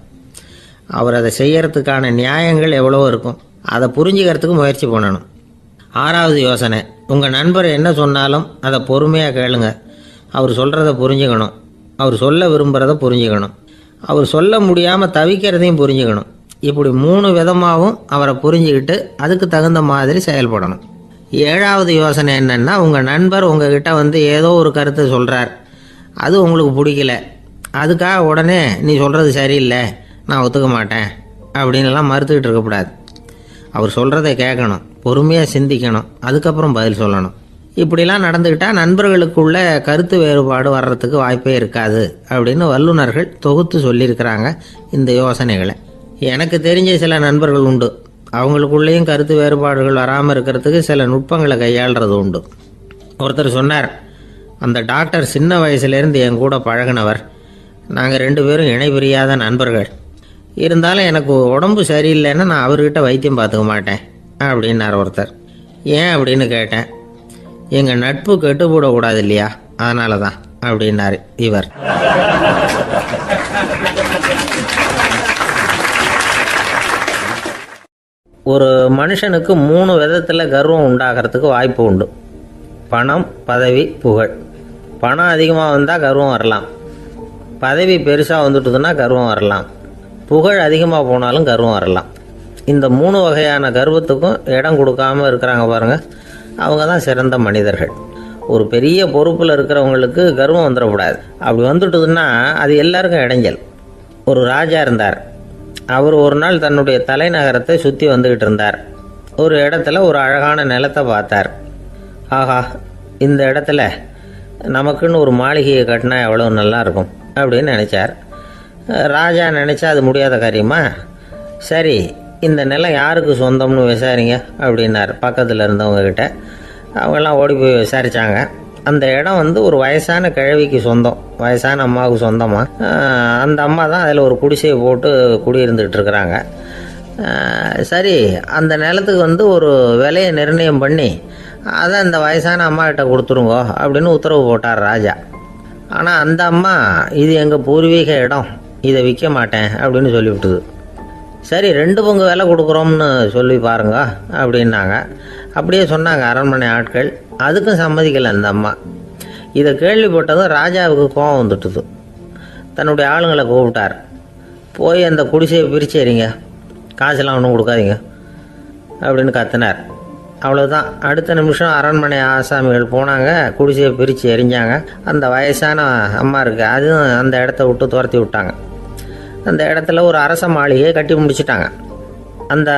அவர் அதை செய்யறதுக்கான நியாயங்கள் எவ்வளோ இருக்கும், அதை புரிஞ்சுக்கிறதுக்கு முயற்சி பண்ணணும். 6வது யோசனை, உங்கள் நண்பர் என்ன சொன்னாலும் அதை பொறுமையாக கேளுங்க. அவர் சொல்கிறத புரிஞ்சுக்கணும், அவர் சொல்ல விரும்புகிறத புரிஞ்சுக்கணும், அவர் சொல்ல முடியாமல் தவிக்கிறதையும் புரிஞ்சுக்கணும். இப்படி 3 விதமாகவும் அவரை புரிஞ்சுக்கிட்டு அதுக்கு தகுந்த மாதிரி செயல்படணும். 7வது யோசனை என்னென்னா, உங்கள் நண்பர் உங்ககிட்ட ஏதோ ஒரு கருத்தை சொல்கிறார், அது உங்களுக்கு பிடிக்கல, அதுக்காக உடனே நீ சொல்கிறது சரியில்லை, நான் ஒத்துக்க மாட்டேன் அப்படின்லாம் மறுத்துக்கிட்டு இருக்கக்கூடாது. அவர் சொல்கிறத கேட்கணும், பொறுமையாக சிந்திக்கணும், அதுக்கப்புறம் பதில் சொல்லணும். இப்படிலாம் நடந்துக்கிட்டால் நண்பர்களுக்குள்ள கருத்து வேறுபாடு வர்றதுக்கு வாய்ப்பே இருக்காது அப்படின்னு வல்லுநர்கள் தொகுத்து சொல்லியிருக்கிறாங்க இந்த யோசனைகளை. எனக்கு தெரிஞ்ச சில நண்பர்கள் உண்டு, அவங்களுக்குள்ளேயும் கருத்து வேறுபாடுகள் வராமல் இருக்கிறதுக்கு சில நுட்பங்களை கையாளுறது உண்டு. ஒருத்தர் சொன்னார், அந்த டாக்டர் சின்ன வயசுலேருந்து என் கூட பழகினவர், நாங்கள் 2 பேரும் இணை பிரியாத நண்பர்கள். இருந்தாலும் எனக்கு உடம்பு சரியில்லைன்னா நான் அவர்கிட்ட வைத்தியம் பார்த்துக்க மாட்டேன் அப்படின்னார் ஒருத்தர். ஏன் அப்படின்னு கேட்டேன். எங்கள் நட்பு கெட்டுப்படக்கூடாது இல்லையா, அதனால தான் அப்படின்னார் இவர். ஒரு மனுஷனுக்கு 3 விதத்தில் கர்வம் உண்டாகிறதுக்கு வாய்ப்பு உண்டு. பணம், பதவி, புகழ். பணம் அதிகமாக வந்தால் கர்வம் வரலாம், பதவி பெருசாக வந்துட்டுதுன்னா கர்வம் வரலாம், புகழ் அதிகமாக போனாலும் கர்வம் வரலாம். இந்த 3 வகையான கர்வத்துக்கும் இடம் கொடுக்காம இருக்கிறாங்க பாருங்க, அவங்க தான் சிறந்த மனிதர்கள். ஒரு பெரிய பொறுப்பில் இருக்கிறவங்களுக்கு கர்வம் வந்துடக்கூடாது. அப்படி வந்துட்டுதுன்னா அது எல்லாருக்கும் இடைஞ்சல். ஒரு ராஜா இருந்தார். அவர் ஒரு நாள் தன்னுடைய தலைநகரத்தை சுற்றி வந்துக்கிட்டு இருந்தார். ஒரு இடத்துல ஒரு அழகான நிலத்தை பார்த்தார். ஆஹா, இந்த இடத்துல நமக்குன்னு ஒரு மாளிகையை கட்டினா எவ்வளோ நல்லா இருக்கும் அப்படின்னு நினச்சார். ராஜா நினச்சா அது முடியாத காரியமா? சரி, இந்த நிலம் யாருக்கு சொந்தம்னு விசாரிங்க அப்படின்னார் பக்கத்தில் இருந்தவங்கக்கிட்ட. அவங்கெல்லாம் ஓடி போய் விசாரித்தாங்க. அந்த இடம் ஒரு வயசான கிழவிக்கு சொந்தம், வயசான அம்மாவுக்கு சொந்தமாக. அந்த அம்மா தான் அதில் ஒரு குடிசையை போட்டு குடியிருந்துகிட்டு இருக்கிறாங்க. சரி, அந்த நிலத்துக்கு ஒரு விலையை நிர்ணயம் பண்ணி அதை அந்த வயசான அம்மாக்கிட்ட கொடுத்துருங்கோ அப்படின்னு உத்தரவு போட்டார் ராஜா. ஆனால் அந்த அம்மா இது எங்கள் பூர்வீக இடம், இதை விற்க மாட்டேன் அப்படின்னு சொல்லிவிட்டுது. சரி, 2 பங்கு விலை கொடுக்குறோம்னு சொல்லி பாருங்க அப்படின்னாங்க. அப்படியே சொன்னாங்க அரண்மனை ஆட்கள். அதுக்கும் சம்மதிக்கலை அந்த அம்மா. இதை கேள்விப்பட்டதும் ராஜாவுக்கு கோபம் வந்துட்டுது. தன்னுடைய ஆளுங்களை கூப்பிட்டார். போய் அந்த குடிசையை பிரித்து எறிங்க, காசெல்லாம் ஒன்றும் கொடுக்காதீங்க அப்படின்னு கத்தினார். அவ்வளோதான். அடுத்த நிமிஷம் அரண்மனை ஆசாமிகள் போனாங்க, குடிசையை பிரித்து எரிஞ்சாங்க. அந்த வயசான அம்மா இருக்குது, அதுவும் அந்த இடத்த விட்டு துரத்தி விட்டாங்க. அந்த இடத்துல ஒரு அரச மாளிகையை கட்டி முடிச்சிட்டாங்க. அந்த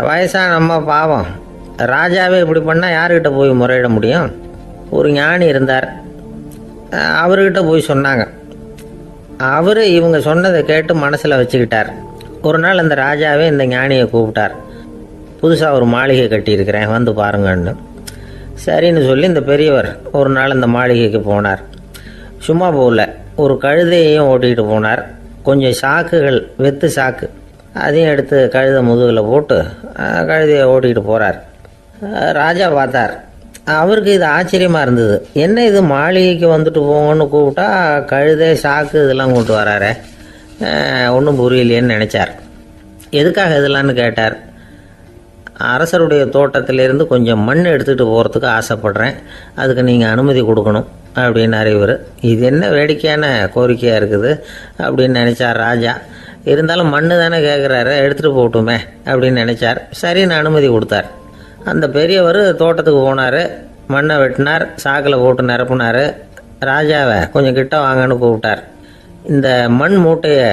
வயசான அம்மா பாவம், ராஜாவே இப்படி பண்ணால் யார்கிட்ட போய் முறையிட முடியும்? ஒரு ஞானி இருந்தார், அவர்கிட்ட போய் சொன்னாங்க. அவர் இவங்க சொன்னதை கேட்டு மனசில் வச்சுக்கிட்டார். ஒரு நாள் அந்த ராஜாவே இந்த ஞானியை கூப்பிட்டார். புதுசாக ஒரு மாளிகை கட்டியிருக்கிறேன், வந்து பாருங்கன்னு. சரின்னு சொல்லி இந்த பெரியவர் ஒரு நாள் இந்த மாளிகைக்கு போனார். சும்மா போகல, ஒரு கழுதையையும் ஓட்டிகிட்டு போனார். கொஞ்சம் சாக்குகள், வெத்து சாக்கு, அதையும் எடுத்து கழுதை முதுகில் போட்டு கழுதையை ஓட்டிகிட்டு போகிறார். ராஜா பார்த்தார். அவருக்கு இது ஆச்சரியமாக இருந்தது. என்ன இது, மாளிகைக்கு வந்துட்டு போங்கன்னு கூப்பிட்டா கழுதை சாக்கு இதெல்லாம் கொண்டு வராரே, ஒன்றும் புரியலையேன்னு நினச்சார். எதுக்காக இதெல்லாம்னு கேட்டார். அரசருடைய தோட்டத்திலேருந்து கொஞ்சம் மண் எடுத்துகிட்டு போகிறதுக்கு ஆசைப்பட்றேன், அதுக்கு நீங்கள் அனுமதி கொடுக்கணும் அப்படின்னாரு இவர். இது என்ன வேடிக்கையான கோரிக்கையாக இருக்குது அப்படின்னு நினச்சார் ராஜா. இருந்தாலும் மண் தானே கேட்குறாரு, எடுத்துகிட்டு போகட்டுமே அப்படின்னு நினச்சார். சரின்னு அனுமதி கொடுத்தார். அந்த பெரியவர் தோட்டத்துக்கு போனார், மண்ணை வெட்டினார், சாக்கில் போட்டு நிரப்புனார். ராஜாவை கொஞ்சம் கிட்ட வாங்கன்னு கூப்பிட்டார். இந்த மண் மூட்டையை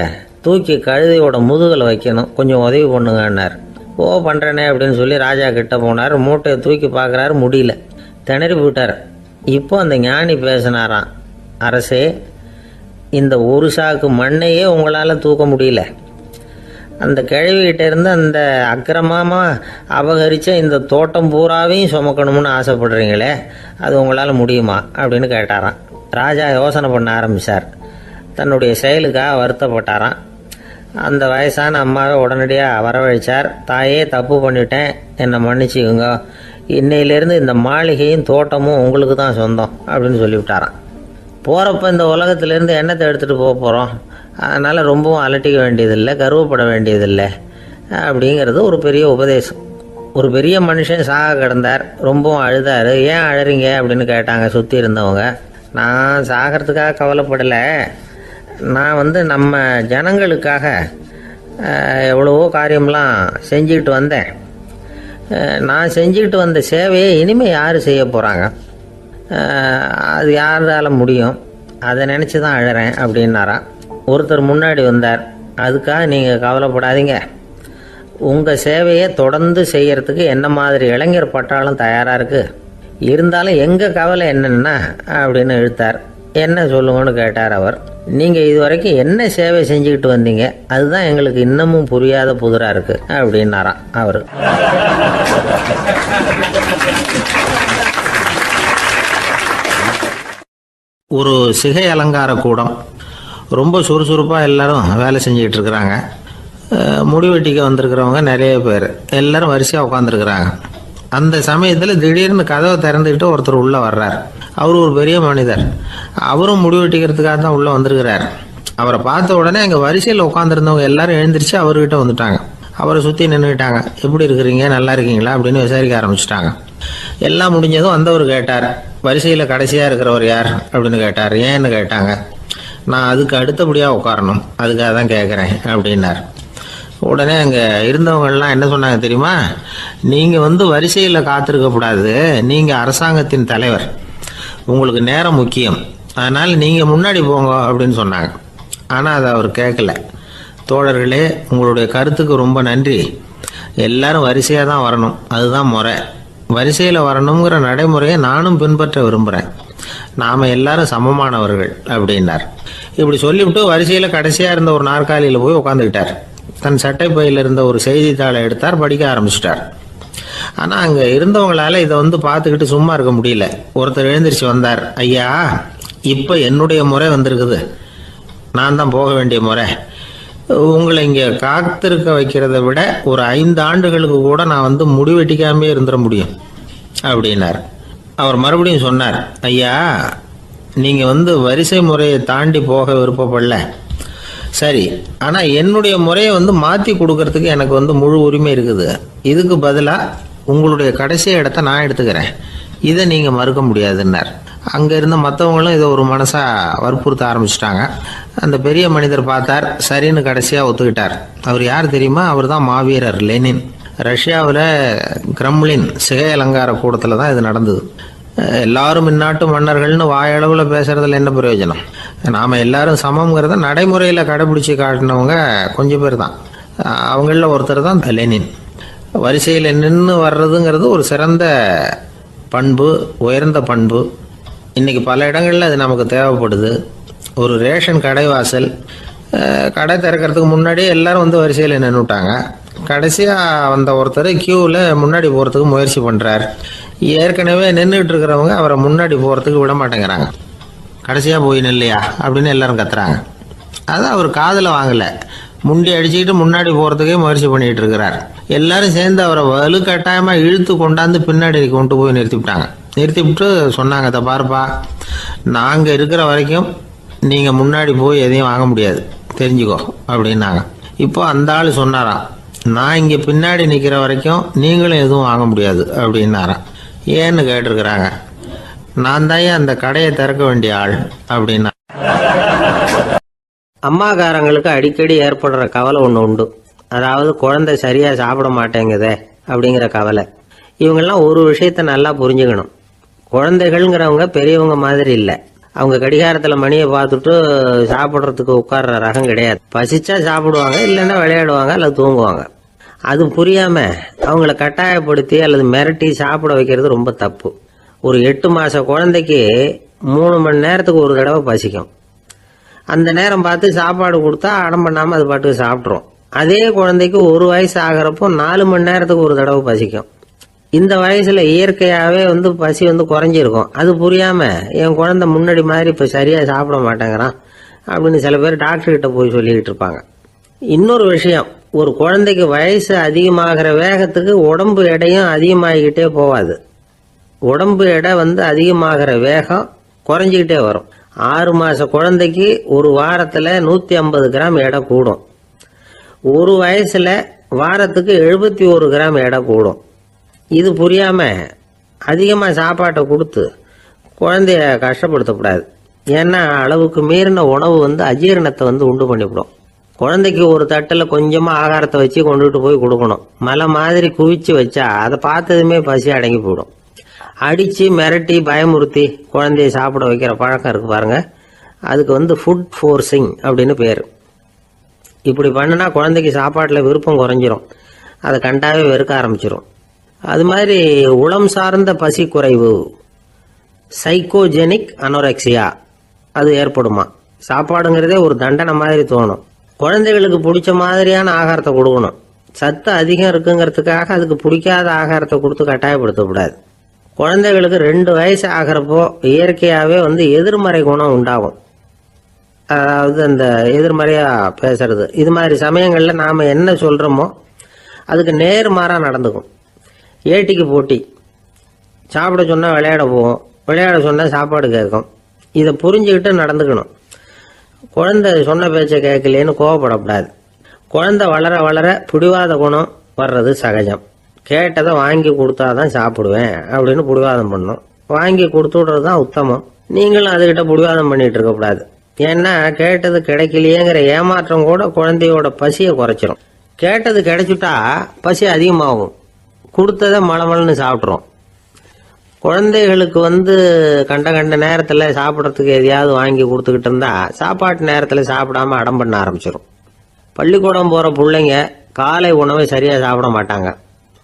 தூக்கி கழுதையோட முதுகில் வைக்கணும், கொஞ்சம் உதவி பண்ணுங்கன்னார். ஓ, பண்ணுறேனே அப்படின்னு சொல்லி ராஜா கிட்ட போனார். மூட்டையை தூக்கி பார்க்குறாரு, முடியல, திணறி போயிட்டார். இப்போ அந்த ஞானி பேசினாராம். அரசே, இந்த ஒரு சாக்கு மண்ணையே உங்களால் தூக்க முடியல, அந்த கிழவிகிட்ட இருந்து அந்த அக்கிரமமாக அபகரித்த இந்த தோட்டம் பூராவையும் சுமக்கணும்னு ஆசைப்படுறீங்களே, அது உங்களால் முடியுமா அப்படின்னு கேட்டாராம். ராஜா யோசனை பண்ண ஆரம்பித்தார். தன்னுடைய செயலுக்காக வருத்தப்பட்டாராம். அந்த வயசான அம்மாவை உடனடியாக வரவழைச்சார். தாயே, தப்பு பண்ணிட்டேன், என்னை மன்னிச்சுக்குங்க, இன்னையிலேருந்து இந்த மாளிகையும் தோட்டமும் உங்களுக்கு தான் சொந்தம் அப்படின்னு சொல்லிவிட்டாராம். போகிறப்ப இந்த உலகத்திலேருந்து எண்ணத்தை எடுத்துகிட்டு போக போகிறோம், அதனால் ரொம்பவும் அலட்டிக்க வேண்டியதில்லை, கர்வப்பட வேண்டியதில்லை அப்படிங்கிறது ஒரு பெரிய உபதேசம். ஒரு பெரிய மனுஷன் சாக கிடந்தார், ரொம்பவும் அழுதார். ஏன் அழறீங்க அப்படின்னு கேட்டாங்க சுற்றி இருந்தவங்க. நான் சாகிறதுக்காக கவலைப்படலை, நான் நம்ம ஜனங்களுக்காக எவ்வளவோ காரியம்லாம் செஞ்சுக்கிட்டு வந்தேன். நான் செஞ்சுக்கிட்டு வந்த சேவையை இனிமேல் யார் செய்ய போகிறாங்க, அது யாரால முடியும், அதை நினச்சி தான் அழறேன் அப்படின்னாராம். ஒருத்தர் முன்னாடி வந்தார். அதுக்காக நீங்கள் கவலைப்படாதீங்க, உங்கள் சேவையை தொடர்ந்து செய்கிறதுக்கு என்ன மாதிரி இளைஞர் பட்டாலும் தயாராக இருக்குது, இருந்தாலும் எங்கள் கவலை என்னென்னா அப்படின்னு இழுத்தார். என்ன சொல்லுங்கன்னு கேட்டார் அவர். நீங்கள் இது வரைக்கும் என்ன சேவை செஞ்சுக்கிட்டு வந்தீங்க, அதுதான் எங்களுக்கு இன்னமும் புரியாத புதிராக இருக்குது அப்படின்னாராம் அவர். ஒரு சிகை அலங்கார கூடம், ரொம்ப சுறுசுறுப்பாக எல்லாரும் வேலை செஞ்சுக்கிட்டு இருக்கிறாங்க. முடிவெட்டிக்க வந்திருக்கிறவங்க நிறைய பேர், எல்லாரும் வரிசையாக உட்காந்துருக்குறாங்க. அந்த சமயத்தில் திடீர்னு கதவை திறந்துக்கிட்டு ஒருத்தர் உள்ளே வர்றார். அவர் ஒரு பெரிய மனிதர், அவரும் முடிவெட்டிக்கிறதுக்காக தான் உள்ளே வந்திருக்கிறார். அவரை பார்த்த உடனே அங்கே வரிசையில் உட்காந்துருந்தவங்க எல்லாரும் எழுந்திரிச்சு அவர்கிட்ட வந்துட்டாங்க. அவரை சுற்றி நின்றுக்கிட்டாங்க. எப்படி இருக்கிறீங்க, நல்லா இருக்கீங்களா அப்படின்னு விசாரிக்க ஆரம்பிச்சிட்டாங்க. எல்லாம் முடிஞ்சதும் வந்தவர் கேட்டார், வரிசையில் கடைசியாக இருக்கிறவர் யார் அப்படின்னு கேட்டார். ஏன்னு கேட்டாங்க. நான் அதுக்கு அடுத்தபடியாக உட்காரணும், அதுக்காக தான் கேட்குறேன் அப்படின்னார். உடனே அங்கே இருந்தவங்கெல்லாம் என்ன சொன்னாங்க தெரியுமா? நீங்கள் வரிசையில் காத்திருக்க கூடாது, நீங்கள் அரசாங்கத்தின் தலைவர், உங்களுக்கு நேரம் முக்கியம், அதனால் நீங்கள் முன்னாடி போங்க அப்படின்னு சொன்னாங்க. ஆனால் அதை அவர் கேட்கல. தோழர்களே, உங்களுடைய கருத்துக்கு ரொம்ப நன்றி. எல்லாரும் வரிசையாக தான் வரணும், அதுதான் முறை. வரிசையில் வரணுங்கிற நடைமுறையை நானும் பின்பற்ற விரும்புகிறேன். நாம் எல்லாரும் சமமானவர்கள் அப்படின்னார். இப்படி சொல்லிவிட்டு வரிசையில் கடைசியாக இருந்த ஒரு நாற்காலியில் போய் உட்காந்துக்கிட்டார். தன் சட்டை பையில் இருந்த ஒரு செய்தித்தாளை எடுத்தார், படிக்க ஆரம்பிச்சிட்டார். ஆனால் அங்கே இருந்தவங்களால இதை பார்த்துக்கிட்டு சும்மா இருக்க முடியல. ஒருத்தர் எழுந்திரிச்சு வந்தார். ஐயா, இப்போ என்னுடைய முறை வந்திருக்குது, நான் தான் போக வேண்டிய முறை. உங்களை இங்கே காத்திருக்க வைக்கிறத விட ஒரு 5 ஆண்டுகளுக்கு கூட நான் முடிவெட்டிக்காமே இருந்துட முடியும் அப்படின்னார். அவர் மறுபடியும் சொன்னார், ஐயா, நீங்கள் வரிசை முறையை தாண்டி போக விருப்பப்படல, சரி, ஆனால் என்னுடைய முறையை மாற்றி கொடுக்கறதுக்கு எனக்கு முழு உரிமை இருக்குது. இதுக்கு பதிலாக உங்களுடைய கடைசி இடத்த நான் எடுத்துக்கிறேன், இதை நீங்கள் மறுக்க முடியாதுன்னார். அங்கே இருந்த மற்றவங்களும் இதை ஒரு மனசாக வற்புறுத்த ஆரம்பிச்சிட்டாங்க. அந்த பெரிய மனிதர் பார்த்தார், சரின்னு கடைசியாக ஒத்துக்கிட்டார். அவர் யார் தெரியுமா? அவர் தான் மாவீரர் லெனின். ரஷ்யாவில் கிரெம்ளின் சிகை அலங்கார கூடத்தில் தான் இது நடந்தது. எல்லாரும் இந்நாட்டு மன்னர்கள்னு வாயளவில் பேசுறதுல என்ன பிரயோஜனம்? நாம் எல்லாரும் சமம்ங்கிறத நடைமுறையில் கடைபிடிச்சி காட்டினவங்க கொஞ்சம் பேர் தான். அவங்களில் ஒருத்தர் தான் லெனின். வரிசையில் நின்று வர்றதுங்கிறது ஒரு சிறந்த பண்பு, உயர்ந்த பண்பு. இன்றைக்கி பல இடங்களில் அது நமக்கு தேவைப்படுது. ஒரு ரேஷன் கடைவாசல், கடை திறக்கிறதுக்கு முன்னாடியே எல்லாரும் வரிசையில் நின்றுட்டாங்க. கடைசியாக வந்த ஒருத்தர் கியூவில் முன்னாடி போகிறதுக்கு முயற்சி பண்ணுறார். ஏற்கனவே நின்றுட்டு இருக்கிறவங்க அவரை முன்னாடி போகிறதுக்கு விட மாட்டேங்கிறாங்க. கடைசியாக போய் நில்லையா அப்படின்னு எல்லாரும் கத்துறாங்க. அதான் அவர் காதில் வாங்கலை, முண்டி அடிச்சுக்கிட்டு முன்னாடி போகிறதுக்கே முயற்சி பண்ணிகிட்டு இருக்கிறார். எல்லாரும் சேர்ந்து அவரை வலுக்கட்டாயமாக இழுத்து கொண்டாந்து பின்னாடி கொண்டு போய் நிறுத்திவிட்டாங்க. நிறுத்திவிட்டு சொன்னாங்க, அதை பாருப்பா, நாங்கள் இருக்கிற வரைக்கும் நீங்கள் முன்னாடி போய் எதையும் வாங்க முடியாது, தெரிஞ்சுக்கோ அப்படின்னாங்க. இப்போ அந்த ஆள் சொன்னாராம், நான் இங்கே பின்னாடி நிற்கிற வரைக்கும் நீங்களும் எதுவும் வாங்க முடியாது அப்படின்னாராம். ஏன்னு கேட்டிருக்கிறாங்க. நான் தான் அந்த கடையை திறக்க வேண்டிய ஆள் அப்படின்னா. அம்மாக்காரங்களுக்கு அடிக்கடி ஏற்படுற கவலை ஒன்று உண்டு. அதாவது குழந்தை சரியாக சாப்பிட மாட்டேங்குதே அப்படிங்கிற கவலை. இவங்கெல்லாம் ஒரு விஷயத்த நல்லா புரிஞ்சுக்கணும். குழந்தைகள்ங்கிறவங்க பெரியவங்க மாதிரி இல்லை. அவங்க கடிகாரத்தில் மணியை பார்த்துட்டு சாப்பிட்றதுக்கு உட்கார்ற ரகம் கிடையாது. பசிச்சா சாப்பிடுவாங்க, இல்லைன்னா விளையாடுவாங்க அல்லது தூங்குவாங்க. அது புரியாம அவங்கள கட்டாயப்படுத்தி அல்லது மிரட்டி சாப்பிட வைக்கிறது ரொம்ப தப்பு. ஒரு 8 மாச குழந்தைக்கு 3 மணி நேரத்துக்கு ஒரு தடவை பசிக்கும். அந்த நேரம் பார்த்து சாப்பாடு கொடுத்தா அடம் பண்ணாமல் அது பாட்டுக்கு சாப்பிட்றோம். அதே குழந்தைக்கு 1 வயசு ஆகிறப்போ 4 மணி நேரத்துக்கு ஒரு தடவை பசிக்கும். இந்த வயசுல இயற்கையாகவே பசி குறைஞ்சிருக்கும். அது புரியாம என் குழந்தை முன்னாடி மாதிரி இப்போ சரியா சாப்பிட மாட்டேங்கிறான் அப்படின்னு சில பேர் டாக்டர்கிட்ட போய் சொல்லிக்கிட்டு இருப்பாங்க. இன்னொரு விஷயம், ஒரு குழந்தைக்கு வயசு அதிகமாகிற வேகத்துக்கு உடம்பு எடையும் அதிகமாகிக்கிட்டே போகாது. உடம்பு எடை அதிகமாகிற வேகம் குறைஞ்சிக்கிட்டே வரும். 6 மாச குழந்தைக்கு ஒரு வாரத்தில் 150 கிராம் எடை கூடும். ஒரு வயசுல வாரத்துக்கு 71 கிராம் எடை கூடும். இது புரியாம அதிகமாக சாப்பாட்டை கொடுத்து குழந்தைய கஷ்டப்படுத்தக்கூடாது. ஏன்னா அளவுக்கு மீறின உணவு அஜீரணத்தை உண்டு பண்ணிவிடும். குழந்தைக்கு ஒரு தட்டில் கொஞ்சமாக ஆகாரத்தை வச்சு கொண்டுட்டு போய் கொடுக்கணும். மலை மாதிரி குவிச்சு வச்சா அதை பார்த்ததுமே பசி அடங்கி போயிடும். அடித்து மிரட்டி பயமுறுத்தி குழந்தைய சாப்பிட வைக்கிற பழக்கம் இருக்கு பாருங்க, அதுக்கு ஃபுட் ஃபோர்ஸிங் அப்படின்னு பேர். இப்படி பண்ணினா குழந்தைக்கு சாப்பாட்டில் விருப்பம் குறைஞ்சிரும், அதை கண்டாவே வெறுக்க ஆரம்பிச்சிடும். அது மாதிரி உளம் சார்ந்த பசி குறைவு, சைக்கோஜெனிக் அனோரெக்சியா, அது ஏற்படுமா. சாப்பாடுங்கிறதே ஒரு தண்டனை மாதிரி தோணும். குழந்தைகளுக்கு பிடிச்ச மாதிரியான ஆகாரத்தை கொடுக்கணும். சத்து அதிகம் இருக்குங்கிறதுக்காக அதுக்கு பிடிக்காத ஆகாரத்தை கொடுத்து கட்டாயப்படுத்தக்கூடாது. குழந்தைகளுக்கு 2 வயசு ஆகிறப்போ இயற்கையாகவே எதிர்மறை குணம் உண்டாகும். அதாவது அந்த எதிர்மறையாக பேசுறது. இது மாதிரி சமயங்களில் நாம் என்ன சொல்கிறோமோ அதுக்கு நேர்மாறாக நடந்துக்கும். ஏட்டிக்கு போட்டி. சாப்பிட சொன்னால் விளையாட போகும், விளையாட சொன்னால் சாப்பாடு கேட்கும். இதை புரிஞ்சுக்கிட்டு நடந்துக்கணும். குழந்தை சொன்ன பேச்சை கேட்கலேன்னு கோவப்படக்கூடாது. குழந்தை வளர வளர பிடிவாத குணம் வர்றது சகஜம். கேட்டதை வாங்கி கொடுத்தாதான் சாப்பிடுவேன் அப்படின்னு பிடிவாதம் பண்ணும். வாங்கி கொடுத்து விடுறது தான் உத்தமம். நீங்களும் அதுகிட்ட பிடிவாதம் பண்ணிட்டு இருக்கக்கூடாது. ஏன்னா கேட்டது கிடைக்கலையேங்கிற ஏமாற்றம் கூட குழந்தையோட பசியை குறைச்சிரும். கேட்டது கிடைச்சிட்டா பசி அதிகமாகும், கொடுத்ததை மளமளன்னு சாப்பிட்றோம். குழந்தைகளுக்கு கண்ட கண்ட நேரத்தில் சாப்பிட்றதுக்கு எதையாவது வாங்கி கொடுத்துக்கிட்டு இருந்தா சாப்பாட்டு நேரத்தில் சாப்பிடாம அடம் பண்ண ஆரம்பிச்சிடும். பள்ளிக்கூடம் போகிற பிள்ளைங்க காலை உணவை சரியாக சாப்பிட மாட்டாங்க.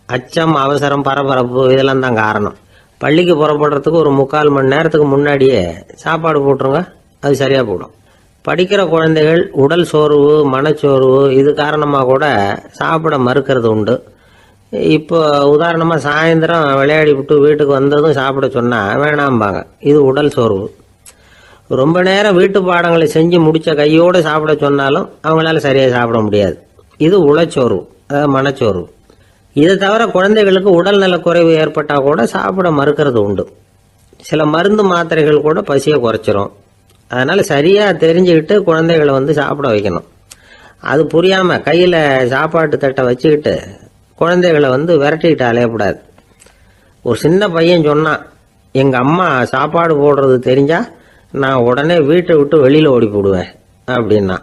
அச்சம், அவசரம், பரபரப்பு இதெல்லாம் தான் காரணம். பள்ளிக்கு புறப்படுறதுக்கு ஒரு 3/4 மணி நேரத்துக்கு முன்னாடியே சாப்பாடு போட்டுருங்க, அது சரியாக போடும். படிக்கிற குழந்தைகள் உடல் சோர்வு, மனச்சோர்வு இது காரணமாக கூட சாப்பிட மறுக்கிறது உண்டு. இப்போ உதாரணமாக சாயந்தரம் விளையாடி விட்டு வீட்டுக்கு வந்ததும் சாப்பிட சொன்னால் வேணாம்பாங்க. இது உடல் சோர்வு. ரொம்ப நேரம் வீட்டு பாடங்களை செஞ்சு முடித்த கையோடு சாப்பிட சொன்னாலும் அவங்களால சரியாக சாப்பிட முடியாது. இது உளச்சோர்வு, அதாவது மனச்சோர்வு. இதை தவிர குழந்தைகளுக்கு உடல் நலக்குறைவு ஏற்பட்டால் கூட சாப்பிட மறுக்கிறது உண்டு. சில மருந்து மாத்திரைகள் கூட பசியை குறைச்சிரும். அதனால் சரியாக தெரிஞ்சுக்கிட்டு குழந்தைகளை சாப்பிட வைக்கணும். அது புரியாமல் கையில் சாப்பாட்டு தட்டை வச்சுக்கிட்டு குழந்தைகளை விரட்டிக்கிட்டு அலையக்கூடாது. ஒரு சின்ன பையன் சொன்னான், எங்கள் அம்மா சாப்பாடு போடுறது தெரிஞ்சா நான் உடனே வீட்டை விட்டு வெளியில் ஓடி போடுவேன் அப்படின்னா.